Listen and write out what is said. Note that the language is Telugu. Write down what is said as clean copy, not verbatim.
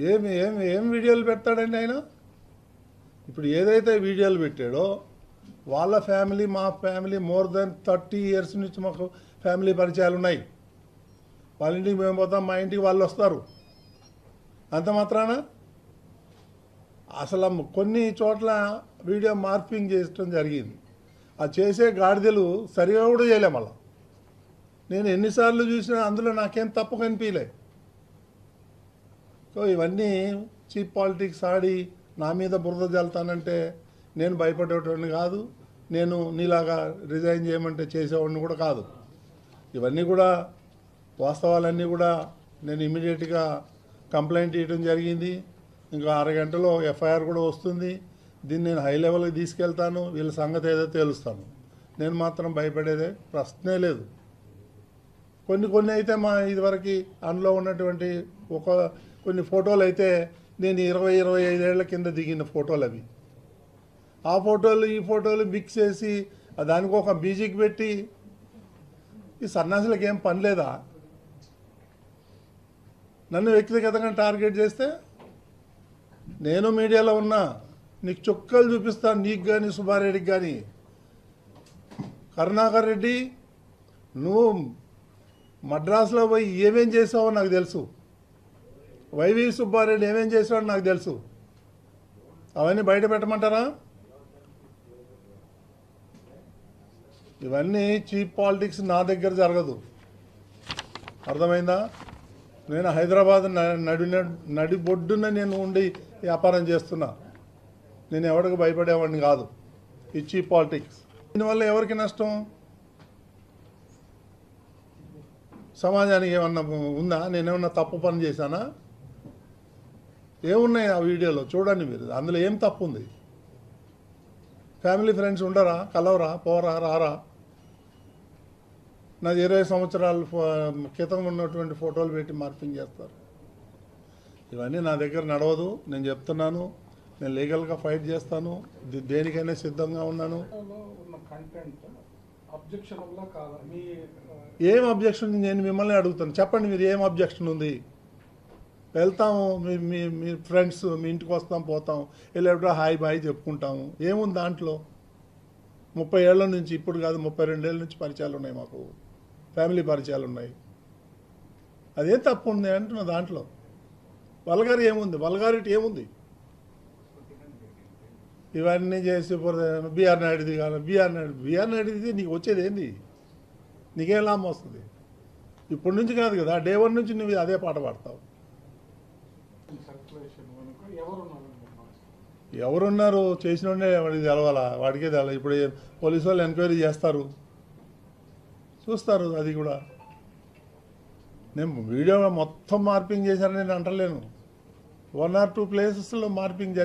ఏమి ఏమి ఏం వీడియోలు పెడతాడండి ఆయన? ఇప్పుడు ఏదైతే వీడియోలు పెట్టాడో వాళ్ళ ఫ్యామిలీ మా ఫ్యామిలీ మోర్ దెన్ 30 years నుంచి మాకు ఫ్యామిలీ పరిచయాలు ఉన్నాయి. వాళ్ళ ఇంటికి మేము పోతాం, మా ఇంటికి వాళ్ళు వస్తారు. అంత మాత్రాన అసలు కొన్ని చోట్ల వీడియో మార్పింగ్ చేయడం జరిగింది. ఆ చేసే గాడిదలు సరిగా కూడా చేయలే. మళ్ళా నేను ఎన్నిసార్లు చూసినా అందులో నాకేం తప్పు కనిపించలే. సో ఇవన్నీ చీప్ పాలిటిక్స్ ఆడి నా మీద బురద జల్తానంటే నేను భయపడేటోడిని కాదు. నేను నీలాగా రిజైన్ చేయమంటే చేసేవాడిని కూడా కాదు. ఇవన్నీ కూడా వాస్తవాలన్నీ కూడా నేను ఇమీడియట్గా కంప్లైంట్ ఇవ్వడం జరిగింది. ఇంకా అరగంటలో ఎఫ్ఐఆర్ కూడా వస్తుంది. దీన్ని నేను హై లెవెల్కి తీసుకెళ్తాను. వీళ్ళ సంగతి ఏదో తేలుస్తాను. నేను మాత్రం భయపడేదే ప్రశ్నే లేదు. కొన్ని అయితే మా ఇదివరకు అందులో ఉన్నటువంటి కొన్ని ఫోటోలు అయితే నేను 20-25 ఏళ్ల కింద దిగిన ఫోటోలు అవి. ఆ ఫోటోలు ఈ ఫోటోలు మిక్స్ చేసి దానికి ఒక మ్యూజిక్ పెట్టి ఈ సన్యాసులకు ఏం పని లేదా? నన్ను వ్యక్తిగతంగా టార్గెట్ చేస్తే నేను మీడియాలో ఉన్నా, నీకు చుక్కలు చూపిస్తాను. నీకు కానీ సుబ్బారెడ్డికి కానీ. కరుణాకర్ రెడ్డి, నువ్వు మద్రాసులో పోయి ఏమేం చేసావో నాకు తెలుసు. వైవి సుబ్బారెడ్డి ఏమేం చేసావో నాకు తెలుసు. అవన్నీ బయట పెట్టమంటారా? ఇవన్నీ చీప్ పాలిటిక్స్ నా దగ్గర జరగదు. అర్థమైందా? నేను హైదరాబాద్ నడిబొడ్డున నేను ఉండి వ్యాపారం చేస్తున్నా. నేను ఎవరికి భయపడేవాడిని కాదు. ఈ చీప్ పాలిటిక్స్ దీనివల్ల ఎవరికి నష్టం? సమాజానికి ఏమన్నా ఉందా? నేనేమన్నా తప్పు పని చేశానా? ఏమున్నాయి ఆ వీడియోలో చూడండి మీరు. అందులో ఏం తప్పు ఉంది? ఫ్యామిలీ ఫ్రెండ్స్ ఉండరా? కలవరా? పోరా? రారా? నాది 20 సంవత్సరాల క్రితం ఉన్నటువంటి ఫోటోలు పెట్టి మార్పింగ్ చేస్తారు. ఇవన్నీ నా దగ్గర నడవదు. నేను చెప్తున్నాను, నేను లీగల్గా ఫైట్ చేస్తాను. దేనికైనా సిద్ధంగా ఉన్నాను. ఏం అబ్జెక్షన్? నేను మిమ్మల్ని అడుగుతాను, చెప్పండి మీరు ఏం అబ్జెక్షన్ ఉంది? వెళ్తాము, మీ ఫ్రెండ్స్ మీ ఇంటికి వస్తాం, పోతాం, వెళ్ళేటప్పుడు హాయ్ బాయ్ చెప్పుకుంటాము. ఏముంది దాంట్లో? 30 ఏళ్ల నుంచి, ఇప్పుడు కాదు 32 ఏళ్ళ నుంచి పరిచయాలు ఉన్నాయి మాకు. ఫ్యామిలీ పరిచయాలు ఉన్నాయి. అదేం తప్పు ఉంది అంటున్నా దాంట్లో. వల్గారి ఏముంది? వల్గారిటీ ఏముంది? ఇవన్నీ చేసి బీఆర్ నాయుడుది కాదు. బీఆర్ నాయుడుది నీకు వచ్చేది ఏంది? నీకేం లాభం వస్తుంది? ఇప్పటి నుంచి కాదు కదా, డే 1 నుంచి నువ్వు అదే పాట పాడతావు. ఎవరున్నారు? చేసినోడే వాడికి తెలవాలా? వాడికే తెలవాలి. ఇప్పుడు పోలీసు వాళ్ళు ఎంక్వైరీ చేస్తారు, చూస్తారు. అది కూడా నేను వీడియో మొత్తం మార్పింగ్ చేశానని నేను అంటలేను. 1 or 2 ప్లేసెస్లో మార్పింగ్